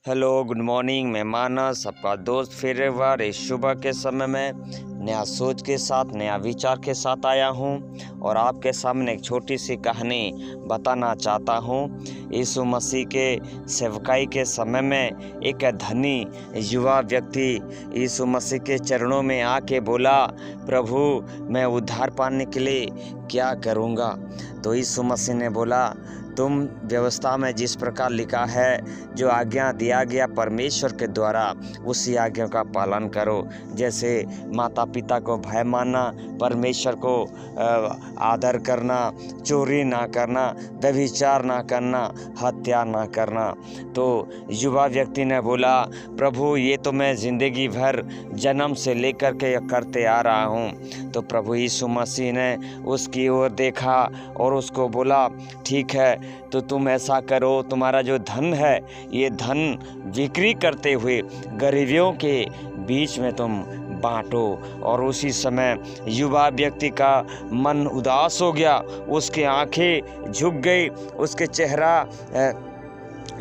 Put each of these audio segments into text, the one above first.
Hello, good morning. मैं मानस, आपका दोस्त फिर एक बार इस सुबह के समय में नया सोच के साथ, नया विचार के साथ आया हूँ और आपके सामने एक छोटी सी कहानी बताना चाहता हूँ। यीशु मसीह के सेवकाई के समय में एक धनी युवा व्यक्ति यीशु मसीह के चरणों में आके बोला, प्रभु मैं उद्धार पाने के लिए क्या करूँगा? तो यीशु मसीह ने बोला, तुम व्यवस्था में जिस प्रकार लिखा है, जो आज्ञा दिया गया परमेश्वर के द्वारा, उसी आज्ञा का पालन करो। जैसे माता पिता को भय मानना, परमेश्वर को आदर करना, चोरी ना करना, व्यभिचार ना करना, हत्या ना करना। तो युवा व्यक्ति ने बोला, प्रभु ये तो मैं ज़िंदगी भर जन्म से लेकर के करते आ रहा हूँ। तो प्रभु यीशु मसीह ने उसकी ओर देखा और उसको बोला, ठीक है, तो तुम ऐसा करो, तुम्हारा जो धन है ये धन बिक्री करते हुए गरीबियों के बीच में तुम बांटो। और उसी समय युवा व्यक्ति का मन उदास हो गया, उसकी आंखें झुक गई, उसके चेहरा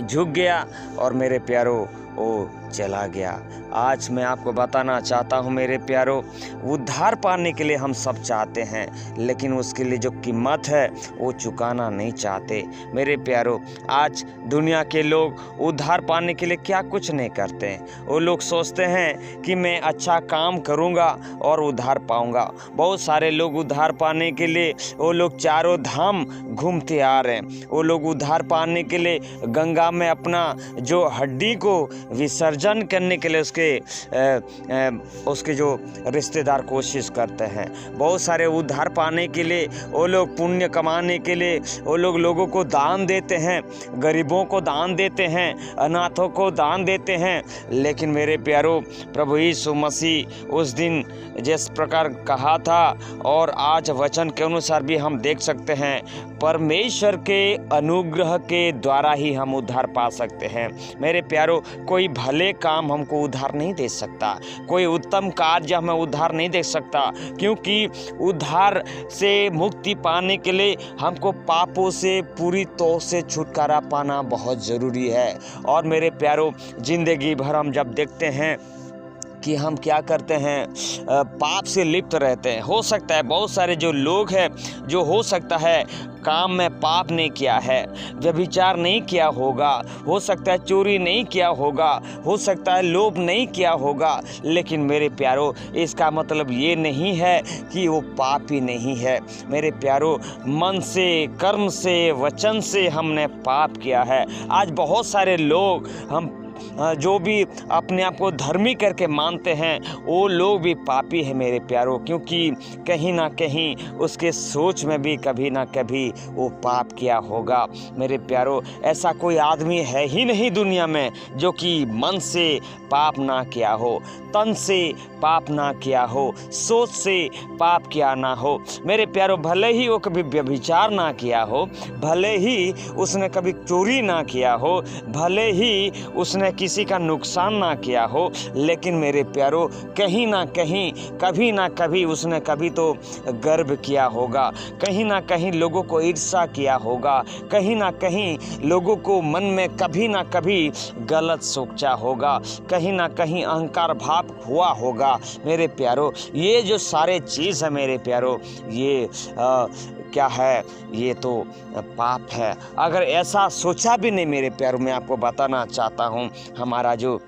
झुक गया और मेरे प्यारो वो चला गया। आज मैं आपको बताना चाहता हूँ मेरे प्यारो, उद्धार पाने के लिए हम सब चाहते हैं, लेकिन उसके लिए जो कीमत है वो चुकाना नहीं चाहते। मेरे प्यारो, आज दुनिया के लोग उद्धार पाने के लिए क्या कुछ नहीं करते हैं। वो लोग सोचते हैं कि मैं अच्छा काम करूँगा और उद्धार पाऊँगा। बहुत सारे लोग उद्धार पाने के लिए वो लोग चारों धाम घूमते आ रहे हैं। वो लोग उद्धार पाने के लिए गंगा में अपना जो हड्डी को विसर्जन करने के लिए उसके जो रिश्तेदार कोशिश करते हैं। बहुत सारे उद्धार पाने के लिए वो लोग पुण्य कमाने के लिए वो लोग लोगों को दान देते हैं, गरीबों को दान देते हैं, अनाथों को दान देते हैं। लेकिन मेरे प्यारो, प्रभु यीशु मसीह उस दिन जिस प्रकार कहा था और आज वचन के अनुसार भी हम देख सकते हैं, परमेश्वर के अनुग्रह के द्वारा ही हम उद्धार पा सकते हैं। मेरे प्यारो, कोई भले काम हमको उद्धार नहीं दे सकता, कोई उत्तम कार्य हमें उद्धार नहीं दे सकता, क्योंकि उद्धार से मुक्ति पाने के लिए हमको पापों से पूरी तौर से छुटकारा पाना बहुत ज़रूरी है। और मेरे प्यारो, जिंदगी भर हम जब देखते हैं कि हम क्या करते हैं, पाप से लिप्त रहते हैं। हो सकता है बहुत सारे जो लोग हैं, जो हो सकता है काम में पाप नहीं किया है, व्यभिचार नहीं किया होगा, हो सकता है चोरी नहीं किया होगा, हो सकता है लोभ नहीं किया होगा, लेकिन मेरे प्यारो, इसका मतलब ये नहीं है कि वो पापी नहीं है। मेरे प्यारो, मन से, कर्म से, वचन से हमने पाप किया है। आज बहुत सारे लोग हम जो भी अपने आप को धर्मी करके मानते हैं, वो लोग भी पापी है मेरे प्यारो, क्योंकि कहीं ना कहीं उसके सोच में भी कभी ना कभी वो पाप किया होगा। मेरे प्यारो, ऐसा कोई आदमी है ही नहीं दुनिया में जो कि मन से पाप ना किया हो, तन से पाप ना किया हो, सोच से पाप किया ना हो। मेरे प्यारो, भले ही वो कभी व्यभिचार ना किया हो, भले ही उसने कभी चोरी ना किया हो, भले ही उसने किसी का नुकसान ना किया हो, लेकिन मेरे प्यारो, कहीं ना कहीं, कभी ना कभी उसने कभी तो गर्व किया होगा, कहीं ना कहीं लोगों को ईर्ष्या किया होगा, कहीं ना कहीं लोगों को मन में कभी ना कभी गलत सोचा होगा, कहीं ना कहीं अहंकार भाव हुआ होगा। मेरे प्यारो, ये जो सारे चीज़ है मेरे प्यारो, ये क्या है? ये तो पाप है। अगर ऐसा सोचा भी नहीं मेरे प्यारो, मैं आपको बताना चाहता हूँ, हमारा जो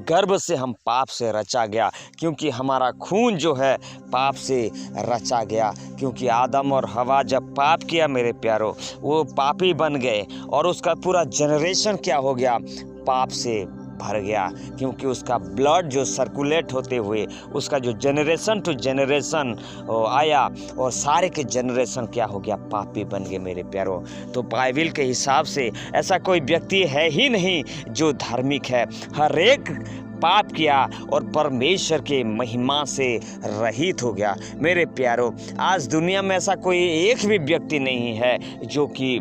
गर्भ से हम पाप से रचा गया, क्योंकि हमारा खून जो है पाप से रचा गया। क्योंकि आदम और हवा जब पाप किया मेरे प्यारो, वो पापी बन गए और उसका पूरा जनरेशन क्या हो गया? पाप से भर गया, क्योंकि उसका ब्लड जो सर्कुलेट होते हुए उसका जो जनरेशन टू जनरेशन आया और सारे के जनरेशन क्या हो गया? पापी बन गए मेरे प्यारो। तो बाइबल के हिसाब से ऐसा कोई व्यक्ति है ही नहीं जो धार्मिक है। हर एक पाप किया और परमेश्वर के महिमा से रहित हो गया। मेरे प्यारो, आज दुनिया में ऐसा कोई एक भी व्यक्ति नहीं है जो कि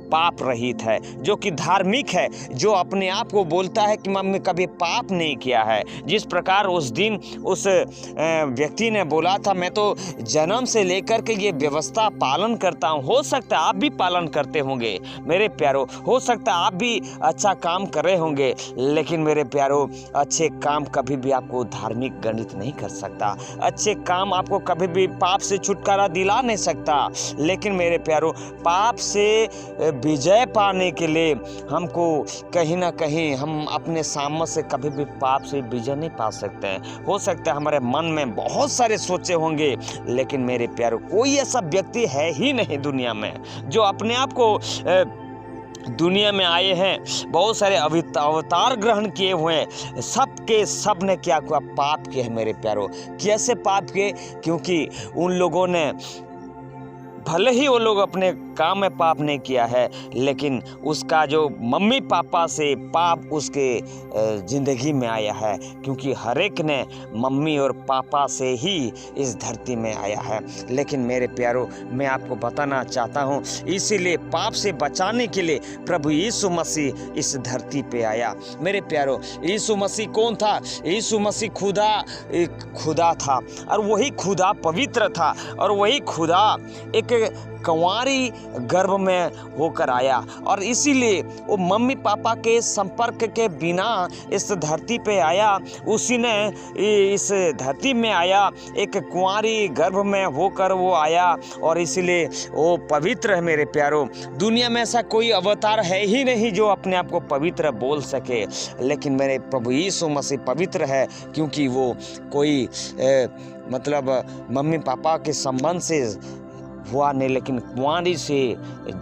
पाप रहित है, जो कि धार्मिक है, जो अपने आप को बोलता है कि मैंने कभी पाप नहीं किया है। जिस प्रकार उस दिन उस व्यक्ति ने बोला था, मैं तो जन्म से लेकर के ये व्यवस्था पालन करता हूँ। हो सकता है आप भी पालन करते होंगे मेरे प्यारो, हो सकता है आप भी अच्छा काम कर रहे होंगे, लेकिन मेरे प्यारो अच्छे काम कभी भी आपको धार्मिक गणित नहीं कर सकता। अच्छे काम आपको कभी भी पाप से छुटकारा दिला नहीं सकता। लेकिन मेरे प्यारो, पाप से विजय पाने के लिए हमको कहीं ना कहीं हम अपने सामर्थ्य से कभी भी पाप से विजय नहीं पा सकते हैं। हो सकता है हमारे मन में बहुत सारे सोचे होंगे, लेकिन मेरे प्यारो कोई ऐसा व्यक्ति है ही नहीं दुनिया में जो अपने आप को दुनिया में आए हैं, बहुत सारे अवतार ग्रहण किए हुए हैं, सब के सब ने क्या किया? पाप किए हैं मेरे प्यारो। कैसे पाप किए? क्योंकि उन लोगों ने, भले ही वो लोग अपने काम में पाप नहीं किया है, लेकिन उसका जो मम्मी पापा से पाप उसके ज़िंदगी में आया है, क्योंकि हर एक ने मम्मी और पापा से ही इस धरती में आया है। लेकिन मेरे प्यारो, मैं आपको बताना चाहता हूँ, इसीलिए पाप से बचाने के लिए प्रभु यीशु मसीह इस धरती पे आया। मेरे प्यारो, यीशु मसीह कौन था? यीशु मसीह खुदा था, और वही खुदा पवित्र था, और वही खुदा एक कंवारी गर्भ में होकर आया, और इसीलिए वो मम्मी पापा के संपर्क के बिना इस धरती पे आया। उसी ने इस धरती में आया, एक कुंवारी गर्भ में होकर वो आया, और इसीलिए वो पवित्र है मेरे प्यारो। दुनिया में ऐसा कोई अवतार है ही नहीं जो अपने आप को पवित्र बोल सके, लेकिन मेरे प्रभु यीशु मसीह पवित्र है, क्योंकि वो कोई मम्मी पापा के संबंध से हुआ नहीं, लेकिन कुंवारी से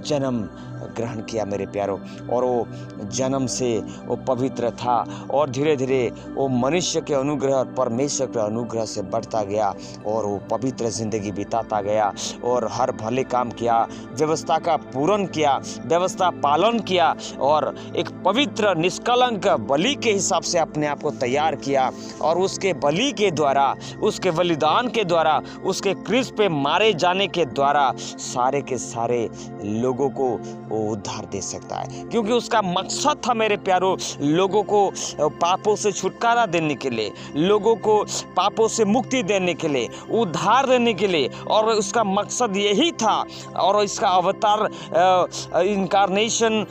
जन्म ग्रहण किया मेरे प्यारो, और वो जन्म से वो पवित्र था, और धीरे धीरे वो मनुष्य के अनुग्रह और परमेश्वर के अनुग्रह से बढ़ता गया, और वो पवित्र ज़िंदगी बिताता गया, और हर भले काम किया, व्यवस्था का पूर्ण किया, व्यवस्था पालन किया, और एक पवित्र निष्कलंक बलि के हिसाब से अपने आप को तैयार किया, और उसके बलि के द्वारा, उसके बलिदान के द्वारा, उसके क्रूस पे मारे जाने के द्वारा सारे के सारे लोगों को वो उद्धार दे सकता है। क्योंकि उसका मकसद था मेरे प्यारो, लोगों को पापों से छुटकारा देने के लिए, लोगों को पापों से मुक्ति देने के लिए, उद्धार देने के लिए, और उसका मकसद यही था। और इसका अवतार इनकारनेशन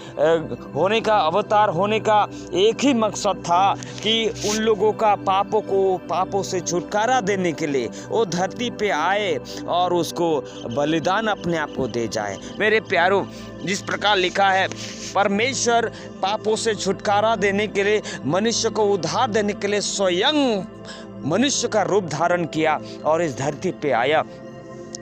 होने का, अवतार होने का एक ही मकसद था कि उन लोगों का पापों से छुटकारा देने के लिए वो धरती पे आए, और उसको बलिदान अपने आप को दे जाए। मेरे प्यारो, जिस प्रकार लिखा है, परमेश्वर पापों से छुटकारा देने के लिए, मनुष्य को उद्धार देने के लिए स्वयं मनुष्य का रूप धारण किया और इस धरती पे आया,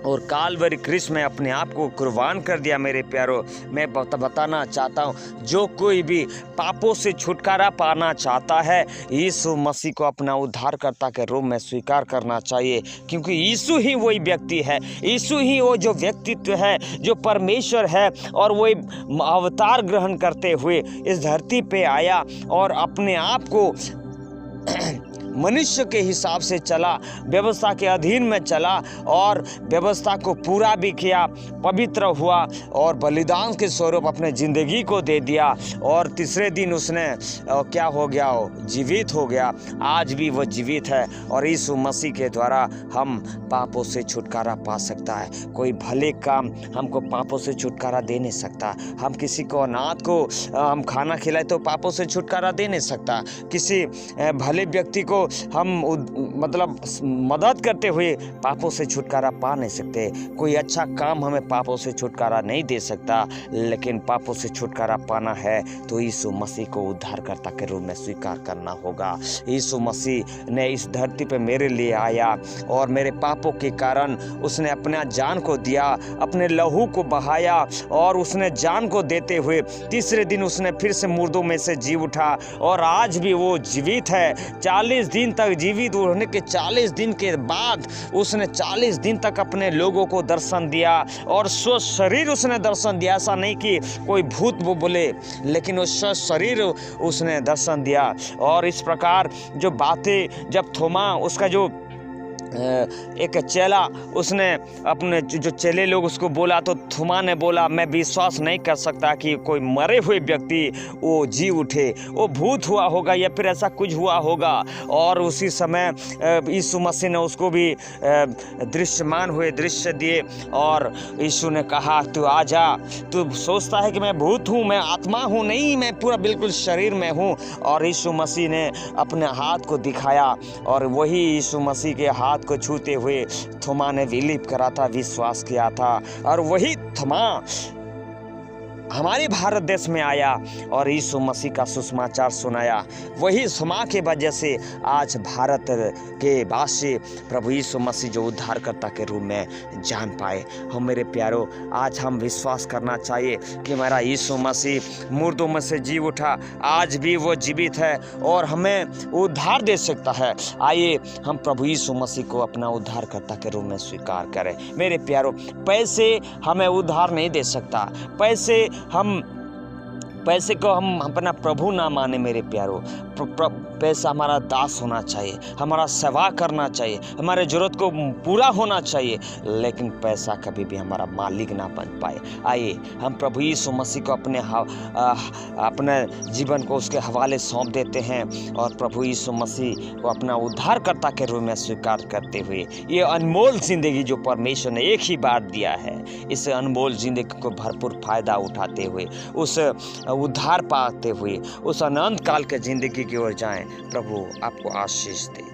और कालवरी क्रूस में अपने आप को कुर्बान कर दिया। मेरे प्यारो, मैं बताना चाहता हूँ, जो कोई भी पापों से छुटकारा पाना चाहता है, यीशु मसीह को अपना उद्धारकर्ता के रूप में स्वीकार करना चाहिए, क्योंकि यीशु ही वही व्यक्ति है, यीशु ही वो जो व्यक्तित्व है जो परमेश्वर है, और वही अवतार ग्रहण करते हुए इस धरती पे आया और अपने आप को मनुष्य के हिसाब से चला, व्यवस्था के अधीन में चला, और व्यवस्था को पूरा भी किया, पवित्र हुआ, और बलिदान के स्वरूप अपने ज़िंदगी को दे दिया, और तीसरे दिन उसने क्या हो गया? जीवित हो गया। आज भी वो जीवित है, और यीशु मसीह के द्वारा हम पापों से छुटकारा पा सकता है। कोई भले काम हमको पापों से छुटकारा दे नहीं सकता। हम किसी को अनाथ को हम खाना खिलाए तो पापों से छुटकारा दे नहीं सकता। किसी भले व्यक्ति को हम मदद करते हुए पापों से छुटकारा पा नहीं सकते। कोई अच्छा काम हमें पापों से छुटकारा नहीं दे सकता, लेकिन पापों से छुटकारा पाना है तो यीशु मसीह को उद्धारकर्ता के रूप में स्वीकार करना होगा। यीशु मसीह ने इस धरती पे मेरे लिए आया, और मेरे पापों के कारण उसने अपना जान को दिया, अपने लहू को बहाया, और उसने जान को देते हुए तीसरे दिन उसने फिर से मुर्दों में से जी उठा, और आज भी वो जीवित है। 40 दिन तक जीवित होने के 40 दिन के बाद उसने 40 दिन तक अपने लोगों को दर्शन दिया, और स्व शरीर उसने दर्शन दिया। ऐसा नहीं कि कोई भूत वो बोले, लेकिन वो स्व शरीर उसने दर्शन दिया। और इस प्रकार जो बातें जब थोमा उसका जो एक चेला, उसने अपने जो चेले लोग उसको बोला, तो थोमा ने बोला, मैं विश्वास नहीं कर सकता कि कोई मरे हुए व्यक्ति वो जी उठे, वो भूत हुआ होगा या फिर ऐसा कुछ हुआ होगा। और उसी समय यीशु मसीह ने उसको भी दृश्यमान हुए दृश्य दिए और यीशु ने कहा, तू आ जा, तू सोचता है कि मैं भूत हूँ, मैं आत्मा हूँ, नहीं, मैं पूरा बिल्कुल शरीर में हूँ। और यीशु मसीह ने अपने हाथ को दिखाया और वही यीशु मसीह के हाथ को छूते हुए थोमा ने बिलीव करा था, विश्वास किया था। और वही थोमा हमारे भारत देश में आया और यीशु मसीह का सुसमाचार सुनाया। वही थोमा के वजह से आज भारत के वासी प्रभु यीशु मसीह जो उद्धारकर्ता के रूप में जान पाए। हम मेरे प्यारों, आज हम विश्वास करना चाहिए कि मेरा यीशु मसीह मुर्दों में से जी उठा, आज भी वो जीवित है और हमें उद्धार दे सकता है। आइए हम प्रभु यीशु मसीह को अपना उद्धारकर्ता के रूप में स्वीकार करें। मेरे प्यारों, पैसे हमें उद्धार नहीं दे सकता, पैसे को हम अपना प्रभु ना माने। मेरे प्यारों, पैसा हमारा दास होना चाहिए, हमारा सेवा करना चाहिए, हमारे जरूरत को पूरा होना चाहिए, लेकिन पैसा कभी भी हमारा मालिक ना बन पाए। आइए हम प्रभु यीशु मसीह को अपने जीवन को उसके हवाले सौंप देते हैं और प्रभु यीशु मसीह को अपना उद्धारकर्ता के रूप में स्वीकार करते हुए ये अनमोल जिंदगी जो परमेश्वर ने एक ही बार दिया है, इस अनमोल जिंदगी को भरपूर फायदा उठाते हुए, उस उद्धार पाते हुए, उस अनंत काल के जिंदगी की ओर जाएं। प्रभु आपको आशीष दे।